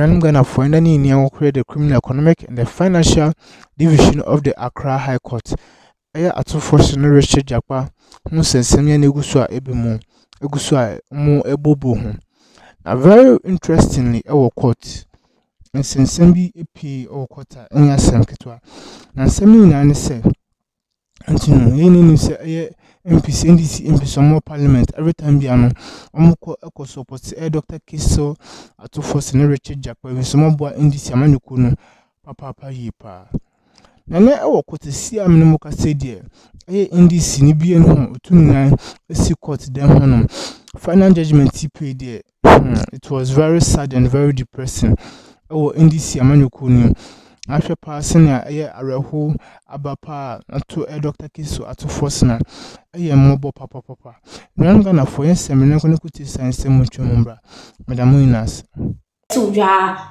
I'm gonna find any new the Criminal Economic and the Financial Division of the Accra High Court. Ato Forsons Richard Japa, who says Semia Negusua Ebimo, Egusua Mo Ebobo. Now, very interestingly, our court and since Sembi EP or quarter in your Sanketwa. Now, Semina say, and you know, you say, MPs, NDC MPs, some more parliament every time Biano, Omoko Eco support Dr. Kiso, Ato Forsons Richard Japa, with some more NDC Amanukuno, Papa Yipa. Nane ewo kote si amene ka say there NDC ni bi enu 29 esi court dem honom final judgment pay there. It was very sad and very depressing. Ewo NDC amanyoko ni ahwe person ya areho abapa ato Dr. Kiso Ato Forsons mobo papa nanga na for semene ko ne kuti science mutumbra madam Inas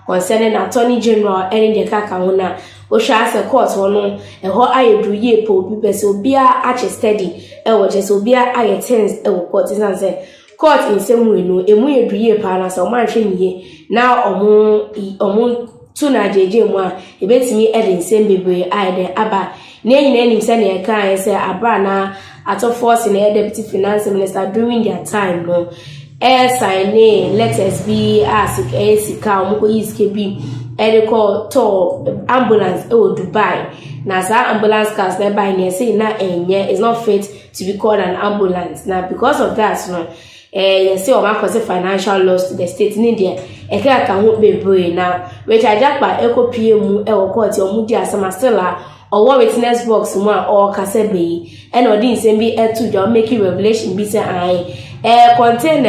concerning Attorney General and the Kakahona, which has a court on a whole I do ye po people so be a steady, and what is so be a tense court is answer. Court in some way no, and we do ye panas or marching ye now or tuna JJ1, he bets me adding same baby I the abba. Nay, him sending a car and say Abrana Ato Forsons and Deputy Finance Minister during their time no. Sign let us be as a car, KB, call to ambulance Dubai. Now, ambulance cars nearby near say na is not fit to be called an ambulance. Now, because of that, no, you see, or cause financial loss to the state in India. A car can be brave now, which I jack by Eco PM or court or Mudia Samastella. Or what witness box one or Kasebe, and or didn't send me to your making revelation be containing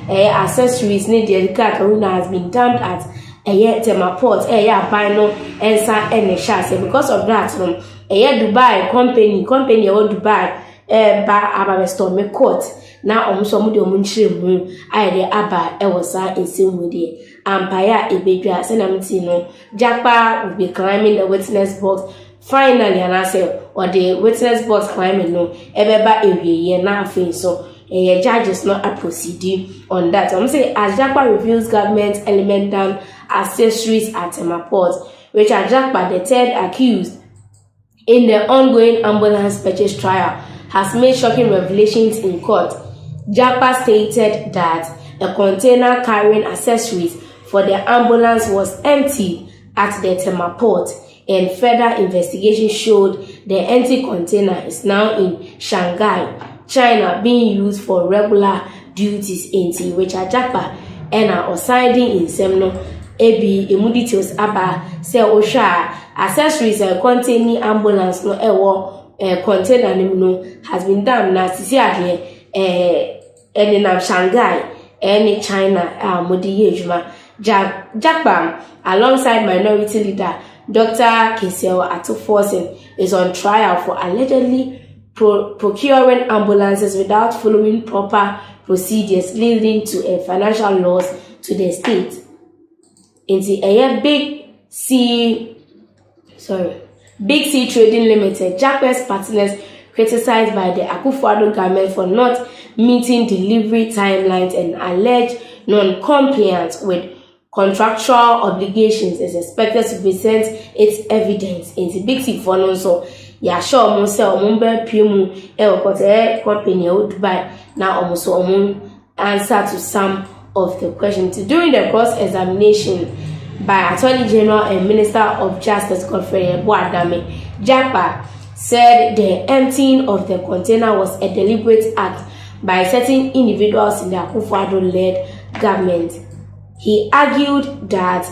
accessories needed. Karuna has been dumped at a yet port, bino, and a chassis. Because of that, Dubai company or Dubai, Abba Stormy Court. Now, some munchim, I the Abba, was in same with it. Ampaya Ebedra Senamtino, Japa will be climbing the witness box. Finally, and I say, or the witness box climbing no, Ebeba area, nothing so. A judge is not a proceeding on that. I'm saying, as Japa reviews government element down accessories at port, which are jacked by the third accused in the ongoing ambulance purchase trial, has made shocking revelations in court. Japa stated that a container carrying accessories for the ambulance was empty at the Tema port, and further investigation showed the empty container is now in Shanghai, China, being used for regular duties in which are Japa and are siding in Semno, AB, Emuditios Abba, Se Osha, accessories containing ambulance no container no has been done now to see here and in Shanghai and China Modi Yejuma. Jakbam, alongside minority leader Dr. Kisel Ato Forsons, is on trial for allegedly procuring ambulances without following proper procedures, leading to a financial loss to the state. In the Big C Trading Limited, Jakbam's partners criticized by the Akufo-Addo government for not meeting delivery timelines and alleged non-compliance with contractual obligations is expected to present its evidence in the Big C for so ya sure mo say ombe piemu company Dubai now almost answer to some of the questions during the cross-examination by Attorney General and Minister of Justice Godfrey Boadame. Japa said the emptying of the container was a deliberate act by certain individuals in the Akufo-Addo-led government. He argued that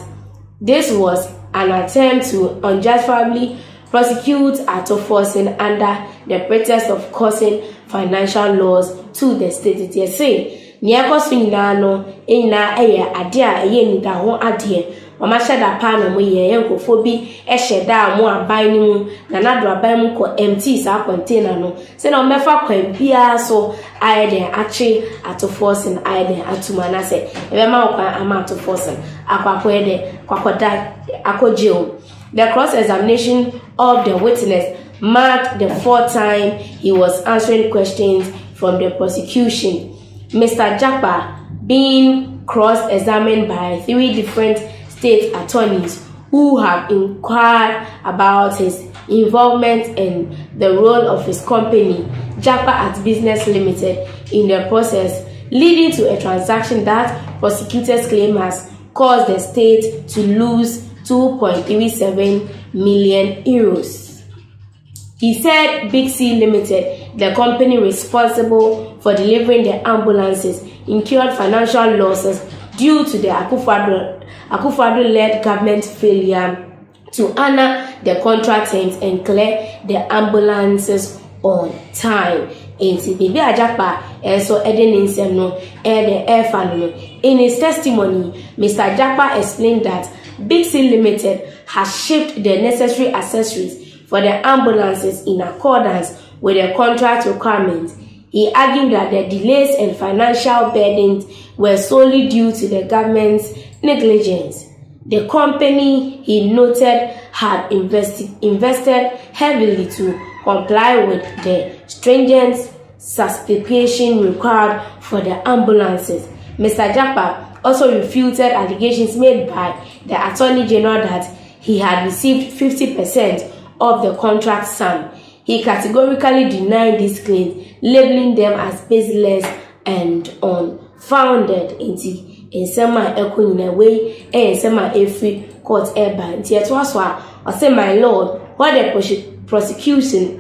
this was an attempt to unjustifiably prosecute Ato Forsons under the pretext of causing financial loss to the state. They say, "Niako swinano ina eye adia eye ni da ho ade." Mama shada pa no mo ye yankofo bi e sheda mo aban ni mu na na do aban mu ko empty sa container no se na mefa kwan bia so aye den achi Ato Forsons aye den atuma na se e ma kwan ama Ato Forsons akwapo e de kwakoda akojeo. The cross-examination of the witness marked the fourth time he was answering questions from the prosecution. Mr. Japa, being cross-examined by 3 different state attorneys who have inquired about his involvement in the role of his company, Japa at Business Limited, in the process, leading to a transaction that prosecutors claim has caused the state to lose 2.37 million euros. He said Big C Limited, the company responsible for delivering the ambulances, incurred financial losses due to the Akufo-Addo-led government failure to honor the contract terms and clear the ambulances on time. In his testimony, Mr. Japa explained that Big C Limited has shipped the necessary accessories for the ambulances in accordance with the contract requirements. He argued that the delays and financial burdens were solely due to the government's negligence. The company, he noted, had invested heavily to comply with the stringent certification required for the ambulances. Mr. Japa also refuted allegations made by the Attorney General that he had received 50% of the contract sum. He categorically denied these claims, labeling them as baseless and unfounded. In sema eko in a way, and sema every court eba. It was I say, my lord, what the prosecution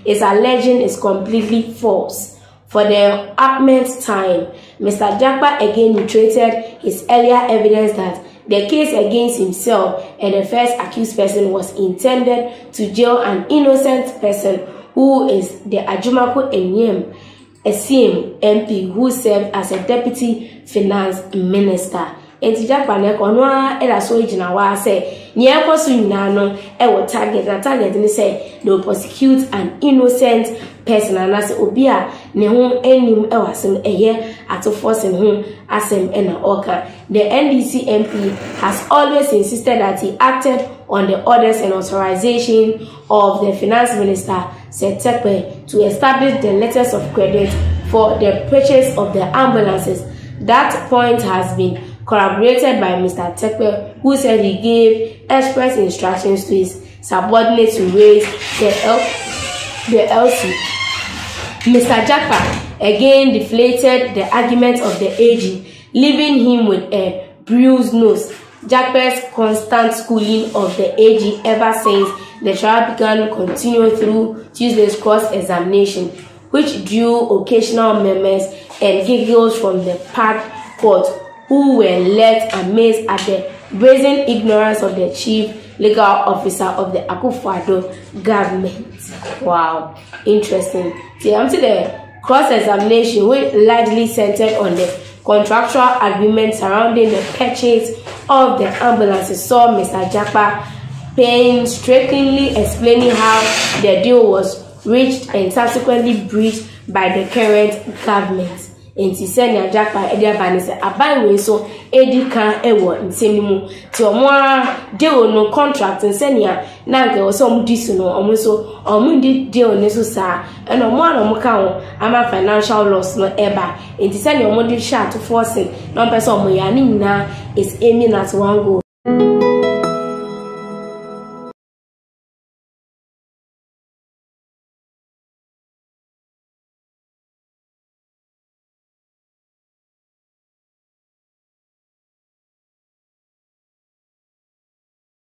is alleging is completely false. For the appellant's time, Mr. Japa again reiterated his earlier evidence that the case against himself and the first accused person was intended to jail an innocent person who is the Ajumako Enyem NDC MP who served as a deputy finance minister. Enti Japa ne kono era so ejina wa say nye ekoso nyina no e wo target ni say they will prosecute an innocent person and as obi a ne ho enim e wasem eye Ato Forsons ho asem e na oka. The NDC MP has always insisted that he acted on the orders and authorization of the finance minister ßrèak to establish the letters of credit for the purchase of the ambulances. That point has been corroborated by Mr. ßrèak, who said he gave express instructions to his subordinates to raise the LC. Mr. Japa again deflated the argument of the AG, leaving him with a bruised nose. Japa's constant schooling of the AG ever since the trial began continued through Tuesday's cross-examination, which drew occasional murmurs and giggles from the packed court, who were left amazed at the brazen ignorance of the chief legal officer of the Akufo-Addo government. Wow, interesting. See, I'm to the cross-examination, which largely centered on the contractual agreement surrounding the purchase of the ambulances, saw Mr. Japa painstakingly explaining how the deal was reached and subsequently breached by the current government. And he said, Japa Edia Banese, Abai so Edi can ewo nsemimu. Ti omwa deal no contract and senia nanke was some disuno omuso omundi deal neso sa and omwa no muka ama financial loss no eba. And he said omundi Ato Forsons no person omo ya ni nyina is aiming at one goal.